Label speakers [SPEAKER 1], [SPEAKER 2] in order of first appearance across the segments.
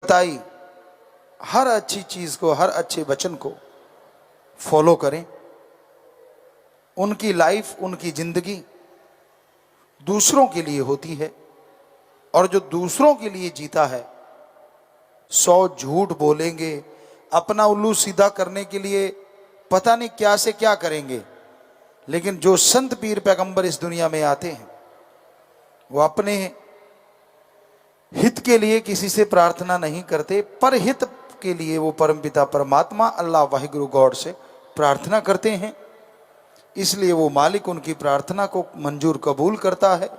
[SPEAKER 1] बताई हर अच्छी चीज को, हर अच्छे वचन को फॉलो करें। उनकी लाइफ, उनकी जिंदगी दूसरों के लिए होती है, और जो दूसरों के लिए जीता है 100 झूठ बोलेंगे, अपना उल्लू सीधा करने के लिए पता नहीं क्या से क्या करेंगे, लेकिन जो संत पीर पैगंबर इस दुनिया में आते हैं वो अपने हित के लिए किसी से प्रार्थना नहीं करते, पर हित के लिए वो परमपिता परमात्मा अल्लाह वाहिगुरु गॉड से प्रार्थना करते हैं। इसलिए वो मालिक उनकी प्रार्थना को मंजूर कबूल करता है,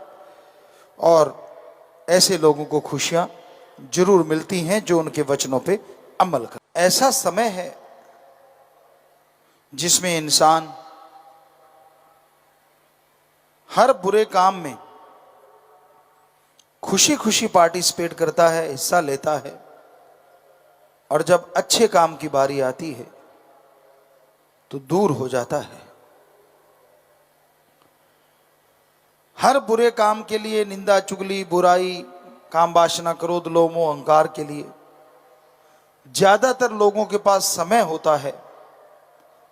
[SPEAKER 1] और ऐसे लोगों को खुशियां जरूर मिलती हैं जो उनके वचनों पे अमल कर। ऐसा समय है जिसमें इंसान हर बुरे काम में खुशी खुशी पार्टिसिपेट करता है, हिस्सा लेता है, और जब अच्छे काम की बारी आती है तो दूर हो जाता है। हर बुरे काम के लिए, निंदा चुगली बुराई काम वासना क्रोध लोभ मोह अहंकार के लिए ज्यादातर लोगों के पास समय होता है,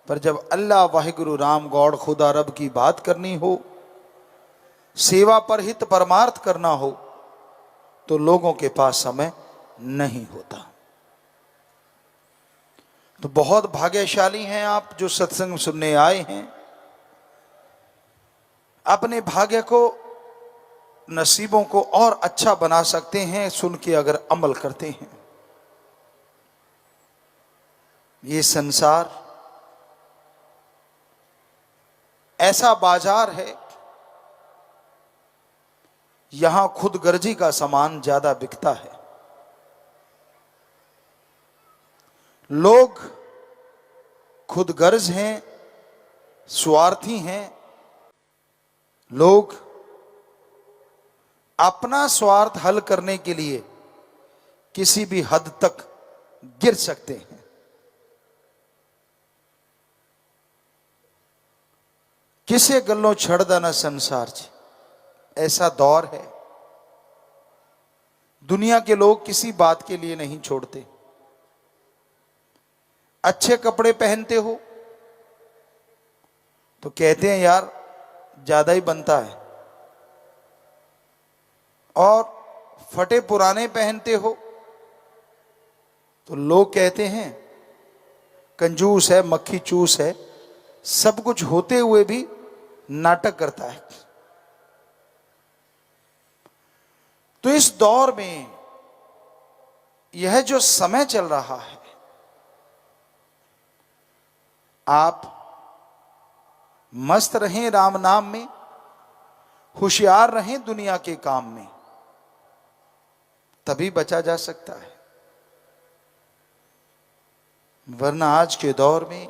[SPEAKER 1] पर जब अल्लाह वाहिगुरु राम गॉड खुदा रब की बात करनी हो, सेवा पर हित परमार्थ करना हो, तो लोगों के पास समय नहीं होता। तो बहुत भाग्यशाली हैं आप जो सत्संग सुनने आए हैं। अपने भाग्य को, नसीबों को और अच्छा बना सकते हैं सुन के अगर अमल करते हैं। ये संसार ऐसा बाजार है, यहां खुद गर्जी का सामान ज्यादा बिकता है। लोग खुद गर्ज हैं, स्वार्थी हैं। लोग अपना स्वार्थ हल करने के लिए किसी भी हद तक गिर सकते हैं। किसे गल्लों छड़दा ना संसार जी, ऐसा दौर है। दुनिया के लोग किसी बात के लिए नहीं छोड़ते। अच्छे कपड़े पहनते हो तो कहते हैं यार ज्यादा ही बनता है, और फटे पुराने पहनते हो तो लोग कहते हैं कंजूस है, मक्खी चूस है। सब कुछ होते हुए भी नाटक करता है। तो इस दौर में यह जो समय चल रहा है, आप मस्त रहें राम नाम में, होशियार रहें दुनिया के काम में, तभी बचा जा सकता है। वरना आज के दौर में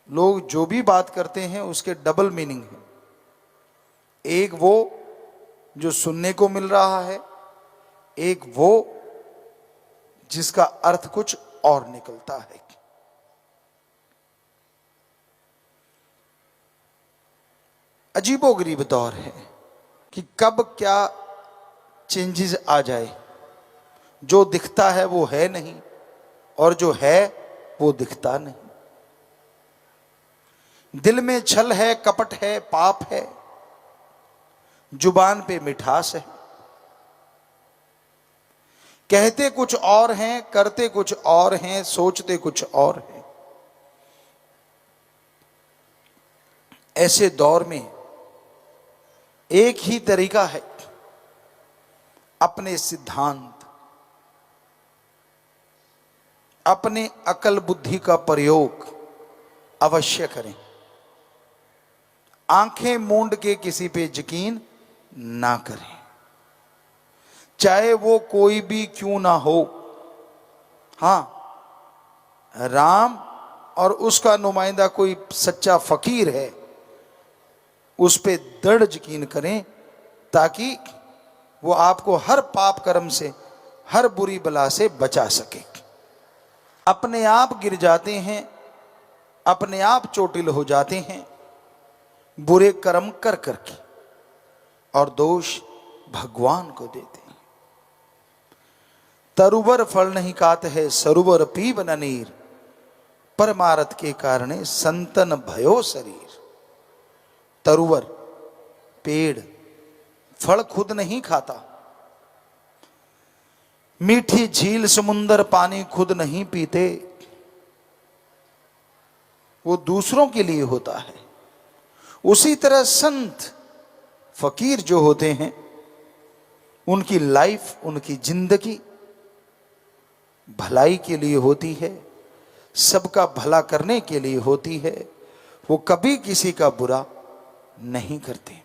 [SPEAKER 1] लोग जो भी बात करते हैं उसके डबल मीनिंग है। एक वो जो सुनने को मिल रहा है, एक वो जिसका अर्थ कुछ और निकलता है। अजीबोगरीब दौर है कि कब क्या चेंजेस आ जाए। जो दिखता है वो है नहीं, और जो है वो दिखता नहीं। दिल में छल है, कपट है, पाप है, जुबान पे मिठास है। कहते कुछ और हैं, करते कुछ और हैं, सोचते कुछ और हैं। ऐसे दौर में एक ही तरीका है, अपने सिद्धांत, अपने अकल बुद्धि का प्रयोग अवश्य करें। आंखें मूंद के किसी पे यकीन ना करें, चाहे वो कोई भी क्यों ना हो। हां, राम और उसका नुमाइंदा कोई सच्चा फकीर है, उस पे दृढ़ यकीन करें, ताकि वो आपको हर पाप कर्म से, हर बुरी बला से बचा सके। अपने आप गिर जाते हैं, अपने आप चोटिल हो जाते हैं बुरे कर्म कर करके, और दोष भगवान को देते हैं। तरुवर फल नहीं खात है, सरोवर पीब न नीर, परमारथ के कारणे संतन भयो शरीर। तरुवर पेड़ फल खुद नहीं खाता, मीठी झील समुंदर पानी खुद नहीं पीते, वो दूसरों के लिए होता है। उसी तरह संत फकीर जो होते हैं, उनकी लाइफ, उनकी जिंदगी भलाई के लिए होती है, सबका भला करने के लिए होती है। वो कभी किसी का बुरा नहीं करते।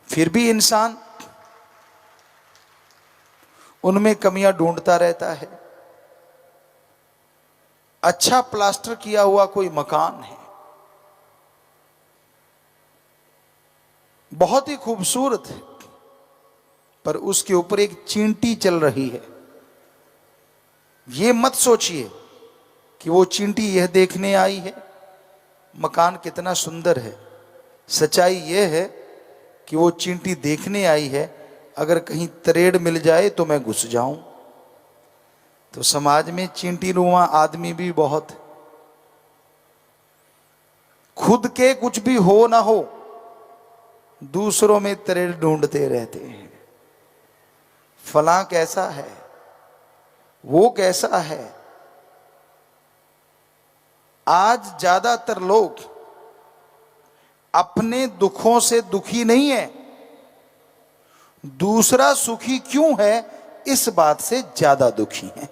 [SPEAKER 1] फिर भी इंसान उनमें कमियां ढूंढता रहता है। अच्छा प्लास्टर किया हुआ कोई मकान है, बहुत ही खूबसूरत है, पर उसके ऊपर एक चींटी चल रही है। ये मत सोचिए कि वो चींटी यह देखने आई है मकान कितना सुंदर है। सच्चाई यह है कि वो चींटी देखने आई है, अगर कहीं तरेड़ मिल जाए तो मैं घुस जाऊं। तो समाज में चींटी नुमा आदमी भी बहुत, खुद के कुछ भी हो ना हो, दूसरों में तरेड़ ढूंढते रहते हैं। फलां कैसा है, वो कैसा है। आज ज्यादातर लोग अपने दुखों से दुखी नहीं है, दूसरा सुखी क्यों है इस बात से ज्यादा दुखी है।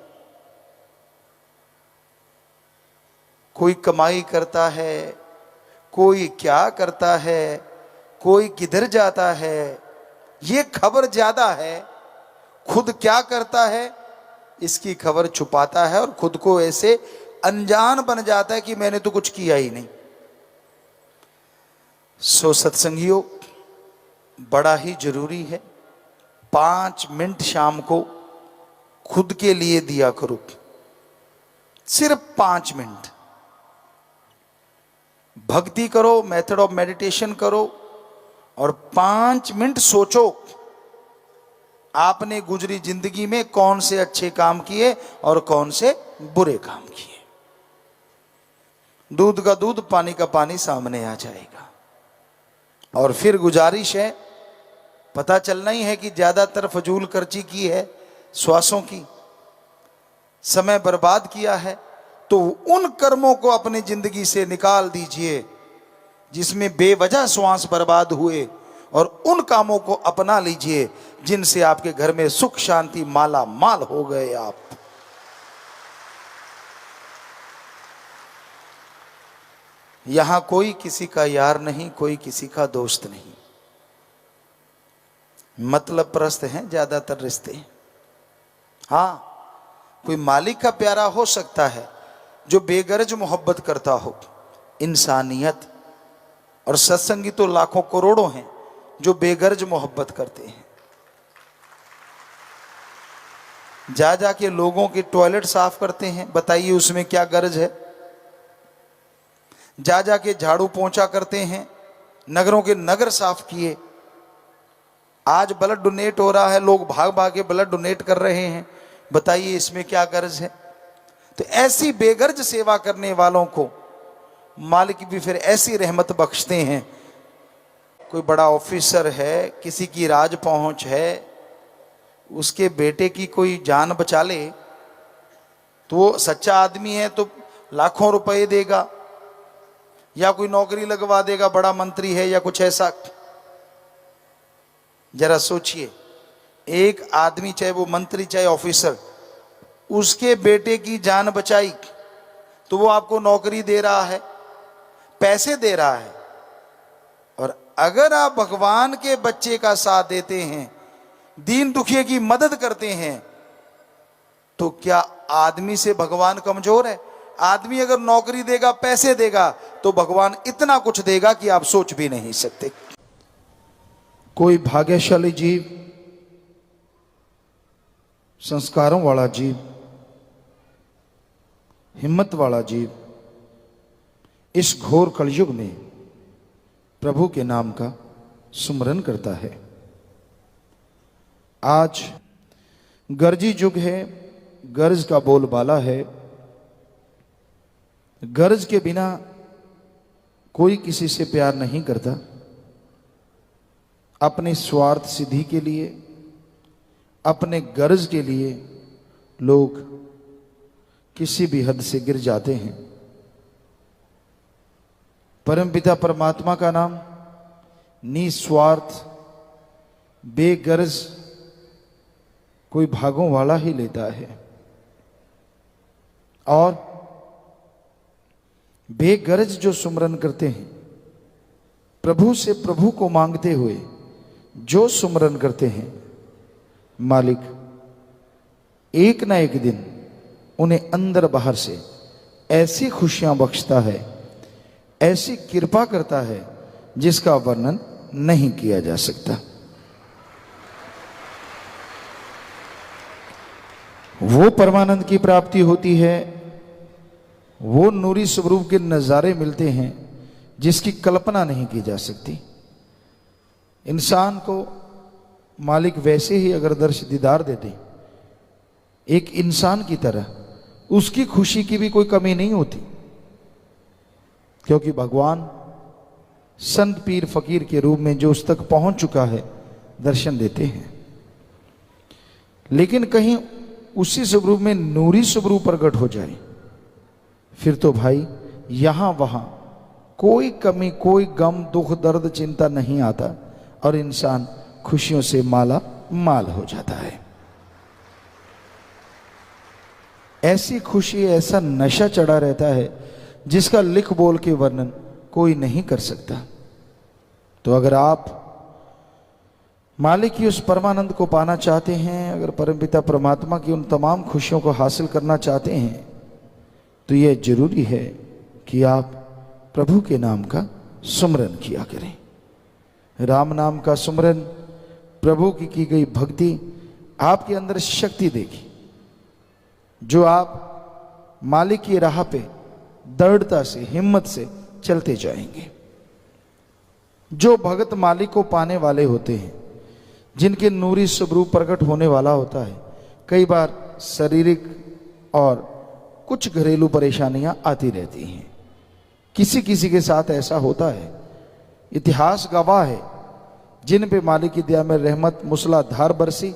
[SPEAKER 1] कोई कमाई करता है, कोई क्या करता है, कोई किधर जाता है, ये खबर ज्यादा है। खुद क्या करता है इसकी खबर छुपाता है और खुद को ऐसे अनजान बन जाता है कि मैंने तो कुछ किया ही नहीं। सो सत्संगियों, बड़ा ही जरूरी है 5 मिनट शाम को खुद के लिए दिया करो, सिर्फ 5 मिनट। भक्ति करो, मेथड ऑफ मेडिटेशन करो और 5 मिनट सोचो आपने गुजरी जिंदगी में कौन से अच्छे काम किए और कौन से बुरे काम किए। दूध का दूध, पानी का पानी सामने आ जाएगा। और फिर गुजारिश है, पता चलना ही है कि ज्यादातर फजूल खर्ची की है, श्वासों की, समय बर्बाद किया है। तो उन कर्मों को अपनी जिंदगी से निकाल दीजिए जिसमें बेवजह श्वास बर्बाद हुए, और उन कामों को अपना लीजिए जिनसे आपके घर में सुख शांति माला माल हो गए। आप यहां कोई किसी का यार नहीं, कोई किसी का दोस्त नहीं, मतलब परस्त हैं ज्यादातर रिश्ते। हां, कोई मालिक का प्यारा हो सकता है जो बेगरज मोहब्बत करता हो, इंसानियत। और सत्संगी तो लाखों करोड़ों हैं जो बेगरज मोहब्बत करते हैं। जा जाके लोगों के टॉयलेट साफ करते हैं, बताइए उसमें क्या गर्ज है। जा जाके झाड़ू पोंछा करते हैं, नगरों के नगर साफ किए। आज ब्लड डोनेट हो रहा है, लोग भाग भाग के ब्लड डोनेट कर रहे हैं, बताइए इसमें क्या गर्ज है। तो ऐसी बेगर्ज सेवा करने वालों को मालिक भी फिर ऐसी रहमत बख्शते हैं। कोई बड़ा ऑफिसर है, किसी की राज पहुंच है, उसके बेटे की कोई जान बचा ले तो वो सच्चा आदमी है तो लाखों रुपए देगा, या कोई नौकरी लगवा देगा, बड़ा मंत्री है या कुछ ऐसा। जरा सोचिए, एक आदमी चाहे वो मंत्री चाहे ऑफिसर, उसके बेटे की जान बचाई तो वो आपको नौकरी दे रहा है, पैसे दे रहा है। और अगर आप भगवान के बच्चे का साथ देते हैं, दीन दुखिए की मदद करते हैं, तो क्या आदमी से भगवान कमजोर है? आदमी अगर नौकरी देगा, पैसे देगा, तो भगवान इतना कुछ देगा कि आप सोच भी नहीं सकते। कोई भाग्यशाली जीव, संस्कारों वाला जीव, हिम्मत वाला जीव इस घोर कलयुग में प्रभु के नाम का सुमरन करता है। आज गर्जी युग है, गर्ज का बोलबाला है। गर्ज के बिना कोई किसी से प्यार नहीं करता। अपने स्वार्थ सिद्धि के लिए, अपने गर्ज के लिए लोग किसी भी हद से गिर जाते हैं। परमपिता परमात्मा का नाम निस्वार्थ बेगर्ज कोई भागों वाला ही लेता है, और बेगर्ज जो सुमरन करते हैं, प्रभु से प्रभु को मांगते हुए जो सुमरन करते हैं, मालिक एक ना एक दिन उन्हें अंदर बाहर से ऐसी खुशियां बख्शता है, ऐसी कृपा करता है जिसका वर्णन नहीं किया जा सकता। वो परमानंद की प्राप्ति होती है, वो नूरी स्वरूप के नज़ारे मिलते हैं जिसकी कल्पना नहीं की जा सकती। इंसान को मालिक वैसे ही अगर दर्श दीदार देते, एक इंसान की तरह, उसकी खुशी की भी कोई कमी नहीं होती, क्योंकि भगवान संत पीर फकीर के रूप में जो उस तक पहुंच चुका है दर्शन देते हैं। लेकिन कहीं उसी स्वरूप में नूरी स्वरूप प्रकट हो जाए, फिर तो भाई यहां वहां कोई कमी, कोई गम, दुख, दर्द, चिंता नहीं आता और इंसान खुशियों से माला माल हो जाता है। ऐसी खुशी, ऐसा नशा चढ़ा रहता है जिसका लिख बोल के वर्णन कोई नहीं कर सकता। तो अगर आप मालिक की उस परमानंद को पाना चाहते हैं, अगर परमपिता परमात्मा की उन तमाम खुशियों को हासिल करना चाहते हैं, तो यह जरूरी है कि आप प्रभु के नाम का सुमरन किया करें। राम नाम का सुमरन, प्रभु की गई भक्ति आपके अंदर शक्ति देगी, जो आप मालिक की राह पे दृढ़ता से, हिम्मत से चलते जाएंगे। जो भगत मालिक को पाने वाले होते हैं, जिनके नूरी स्वरूप प्रकट होने वाला होता है, कई बार शारीरिक और कुछ घरेलू परेशानियां आती रहती हैं। किसी किसी के साथ ऐसा होता है। इतिहास गवाह है, जिन पे मालिक की दया में रहमत मूसलाधार बरसी,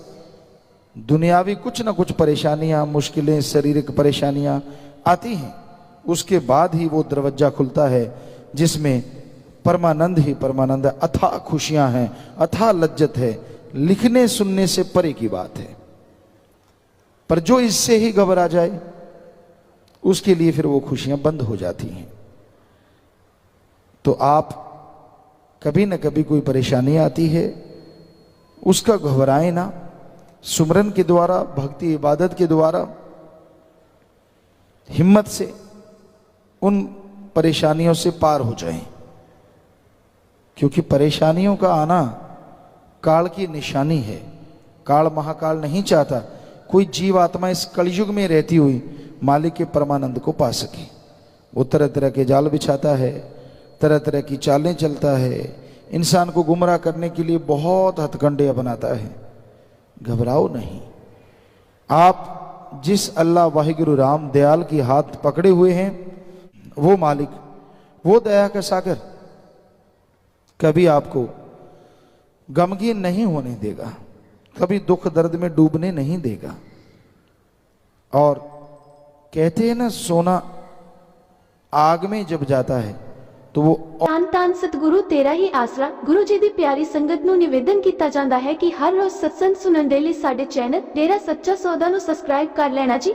[SPEAKER 1] दुनियावी कुछ ना कुछ परेशानियां, मुश्किलें, शारीरिक परेशानियां आती हैं, उसके बाद ही वो दरवाजा खुलता है जिसमें परमानंद ही परमानंद, अथाह खुशियां हैं, अथाह लज्जत है। लिखने सुनने से परे की बात है। पर जो इससे ही घबरा जाए, उसके लिए फिर वो खुशियां बंद हो जाती हैं। तो आप कभी न कभी कोई परेशानी आती है, उसका घबराए ना, सुमरन के द्वारा, भक्ति इबादत के द्वारा हिम्मत से उन परेशानियों से पार हो जाएं। क्योंकि परेशानियों का आना काल की निशानी है। काल महाकाल नहीं चाहता कोई जीव आत्मा इस कलयुग में रहती हुई मालिक के परमानंद को पा सके। वो तरह तरह के जाल बिछाता है, तरह तरह की चालें चलता है, इंसान को गुमराह करने के लिए बहुत हथकंडे बनाता है। घबराओ नहीं। आप जिस अल्लाह वाहिगुरु राम दयाल की हाथ पकड़े हुए हैं, वो मालिक, वो दया का सागर कभी आपको गमगीन नहीं होने देगा, कभी दुख दर्द में डूबने नहीं देगा। और कहते हैं ना, सोना आग में जब जाता है तो वो
[SPEAKER 2] तान तान सतगुरु तेरा ही आसरा। गुरु जी दी प्यारी संगत ਨੂੰ ਨਿਵੇਦਨ ਕੀਤਾ ਜਾਂਦਾ ਹੈ ਕਿ ਹਰ ਰੋਜ਼ ਸਤਸੰਗ ਸੁਣਨ ਦੇ ਲਈ ਸਾਡੇ ਚੈਨਲ ਡੇਰਾ ਸੱਚਾ ਸੌਦਾ ਨੂੰ ਸਬਸਕ੍ਰਾਈਬ ਕਰ ਲੈਣਾ ਜੀ।